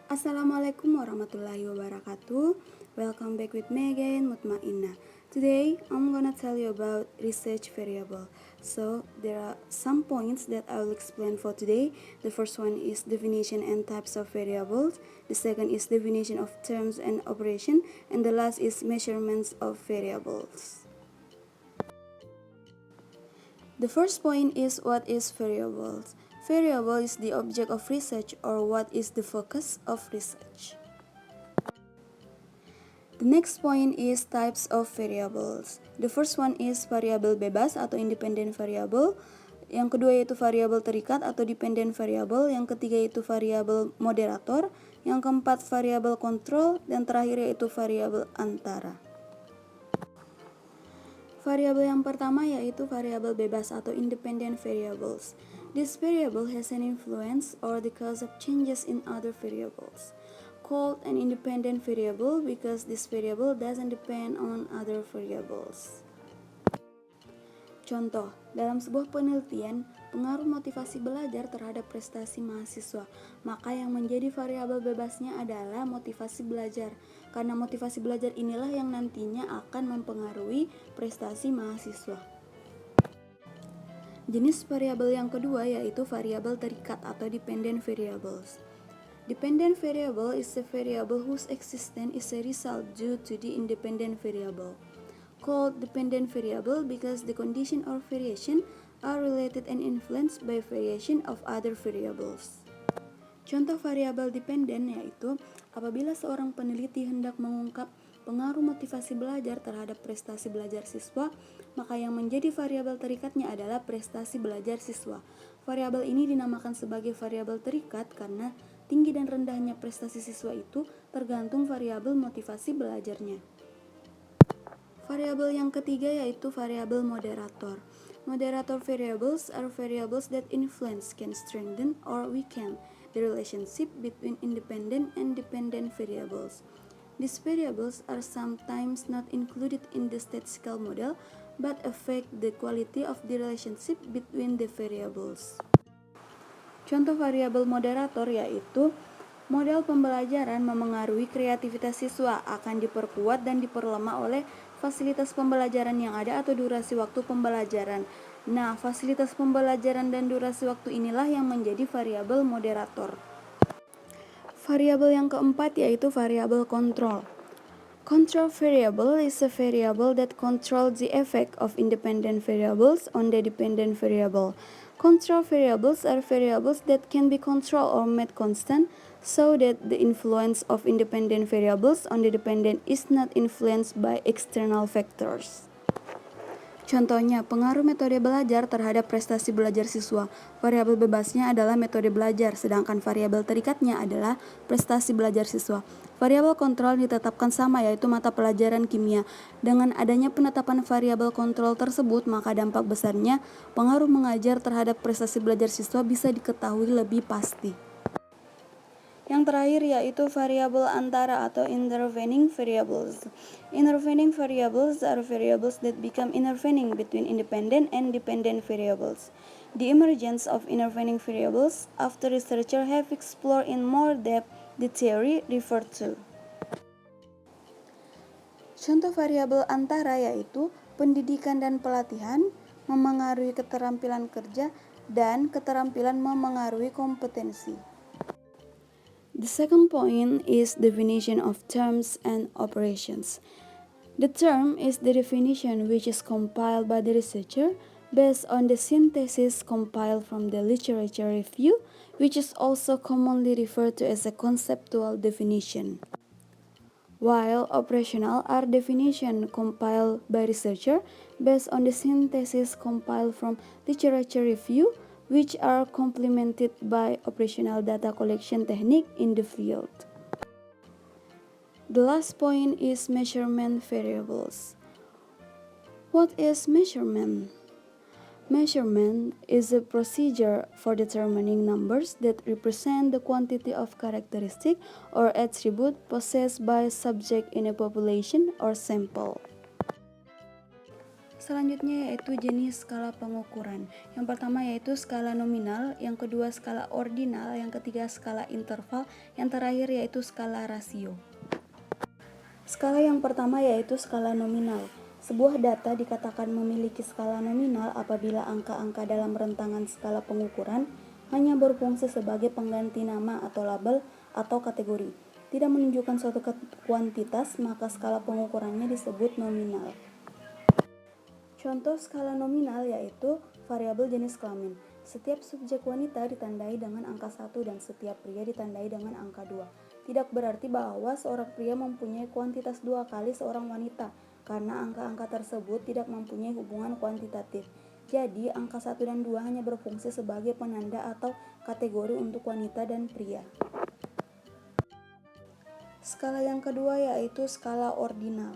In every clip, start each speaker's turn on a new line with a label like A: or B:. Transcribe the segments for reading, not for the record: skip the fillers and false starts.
A: Assalamualaikum warahmatullahi wabarakatuh. Welcome back with me again, Mutmainah. Today, I'm gonna tell you about research variable. So, there are some points that I will explain for today. The first one is definition and types of variables. The second is definition of terms and operation. And the last is measurements of variables. The first point is what is variables. Variable is the object of research or what is the focus of research. The next point is types of variables. The first one is variabel bebas atau independent variable. Yang kedua yaitu variabel terikat atau dependent variable. Yang ketiga yaitu variabel moderator. Yang keempat variabel kontrol. Dan terakhir yaitu variabel antara. Variabel yang pertama yaitu variabel bebas atau independent variables. This variable has an influence or the cause of changes in other variables. Called an independent variable because this variable doesn't depend on other variables. Contoh, dalam sebuah penelitian, pengaruh motivasi belajar terhadap prestasi mahasiswa, maka yang menjadi variabel bebasnya adalah motivasi belajar, karena motivasi belajar inilah yang nantinya akan mempengaruhi prestasi mahasiswa. Jenis variabel yang kedua yaitu variabel terikat atau dependent variables. Dependent variable is a variable whose existence is a result due to the independent variable. Called dependent variable because the condition or variation are related and influenced by variation of other variables. Contoh variabel dependent yaitu apabila seorang peneliti hendak mengungkap pengaruh motivasi belajar terhadap prestasi belajar siswa, maka yang menjadi variabel terikatnya adalah prestasi belajar siswa. Variabel ini dinamakan sebagai variabel terikat karena tinggi dan rendahnya prestasi siswa itu tergantung variabel motivasi belajarnya. Variabel yang ketiga yaitu variabel moderator. Moderator variables are variables that influence, can strengthen or weaken the relationship between independent and dependent variables. These variables are sometimes not included in the statistical model but affect the quality of the relationship between the variables. Contoh variabel moderator yaitu model pembelajaran memengaruhi kreativitas siswa, akan diperkuat dan diperlemah oleh fasilitas pembelajaran yang ada atau durasi waktu pembelajaran. Nah, fasilitas pembelajaran dan durasi waktu inilah yang menjadi variabel moderator. Variabel yang keempat yaitu variabel kontrol. Control variable is a variable that controls the effect of independent variables on the dependent variable. Control variables are variables that can be controlled or made constant so that the influence of independent variables on the dependent is not influenced by external factors. Contohnya, pengaruh metode belajar terhadap prestasi belajar siswa. Variabel bebasnya adalah metode belajar, sedangkan variabel terikatnya adalah prestasi belajar siswa. Variabel kontrol ditetapkan sama, yaitu mata pelajaran kimia. Dengan adanya penetapan variabel kontrol tersebut, maka dampak besarnya pengaruh mengajar terhadap prestasi belajar siswa bisa diketahui lebih pasti. Yang terakhir yaitu variabel antara atau intervening variables. Intervening variables are variables that become intervening between independent and dependent variables. The emergence of intervening variables after researchers have explored in more depth the theory referred to. Contoh variabel antara yaitu pendidikan dan pelatihan memengaruhi keterampilan kerja dan keterampilan memengaruhi kompetensi. The second point is definition of terms and operations. The term is the definition which is compiled by the researcher based on the synthesis compiled from the literature review, which is also commonly referred to as a conceptual definition. While operational are definitions compiled by researcher based on the synthesis compiled from literature review, which are complemented by operational data collection technique in the field. The last point is measurement variables. What is measurement? Measurement is a procedure for determining numbers that represent the quantity of characteristic or attribute possessed by a subject in a population or sample. Selanjutnya yaitu jenis skala pengukuran. Yang pertama yaitu skala nominal, yang kedua skala ordinal, yang ketiga skala interval, yang terakhir yaitu skala rasio. Skala yang pertama yaitu skala nominal. Sebuah data dikatakan memiliki skala nominal apabila angka-angka dalam rentangan skala pengukuran hanya berfungsi sebagai pengganti nama atau label atau kategori, tidak menunjukkan suatu kuantitas, maka skala pengukurannya disebut nominal. Contoh skala nominal yaitu variabel jenis kelamin. Setiap subjek wanita ditandai dengan angka 1 dan setiap pria ditandai dengan angka 2. Tidak berarti bahwa seorang pria mempunyai kuantitas 2 kali seorang wanita, karena angka-angka tersebut tidak mempunyai hubungan kuantitatif. Jadi, angka 1 dan 2 hanya berfungsi sebagai penanda atau kategori untuk wanita dan pria. Skala yang kedua yaitu skala ordinal.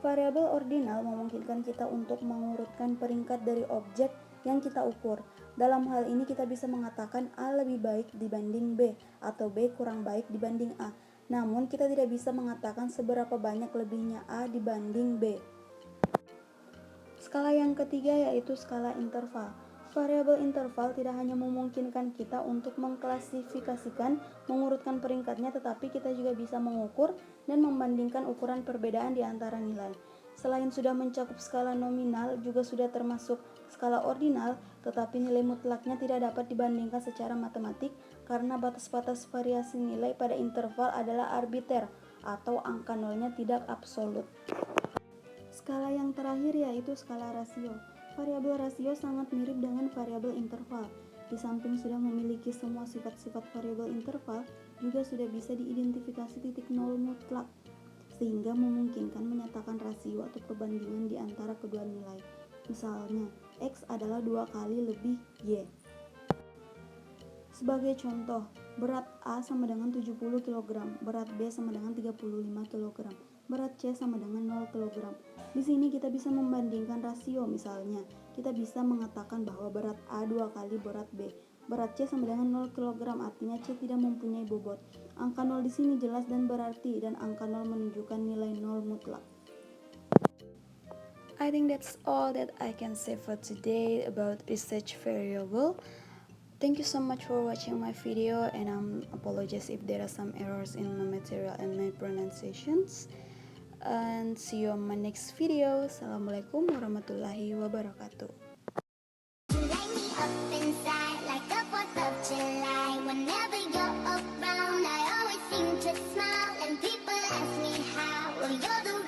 A: Variabel ordinal memungkinkan kita untuk mengurutkan peringkat dari objek yang kita ukur. Dalam hal ini kita bisa mengatakan A lebih baik dibanding B atau B kurang baik dibanding A. Namun kita tidak bisa mengatakan seberapa banyak lebihnya A dibanding B. Skala yang ketiga yaitu skala interval. Variabel interval tidak hanya memungkinkan kita untuk mengklasifikasikan, mengurutkan peringkatnya, tetapi kita juga bisa mengukur dan membandingkan ukuran perbedaan di antara nilai. Selain sudah mencakup skala nominal, juga sudah termasuk skala ordinal, tetapi nilai mutlaknya tidak dapat dibandingkan secara matematik karena batas-batas variasi nilai pada interval adalah arbiter atau angka nolnya tidak absolut. Skala yang terakhir yaitu skala rasio. Variabel rasio sangat mirip dengan variabel interval. Di samping sudah memiliki semua sifat-sifat variabel interval, juga sudah bisa diidentifikasi titik nol mutlak, sehingga memungkinkan menyatakan rasio atau perbandingan di antara kedua nilai. Misalnya, X adalah 2 kali lebih Y. Sebagai contoh, berat A sama dengan 70 kg, berat B sama dengan 35 kg, berat C sama dengan 0 kg. Di sini kita bisa membandingkan rasio, misalnya kita bisa mengatakan bahwa berat A 2 kali berat B. Berat C sama dengan 0 kg, artinya C tidak mempunyai bobot. Angka 0 di sini jelas dan berarti, dan angka 0 menunjukkan nilai 0 mutlak. I think that's all that I can say for today about research variable. Thank you so much for watching my video, and apologize if there are some errors in my material and my pronunciations. And see you on my next video. Assalamualaikum warahmatullahi wabarakatuh. Whenever you're around, I always seem to smile, and people ask me how. Well, you're the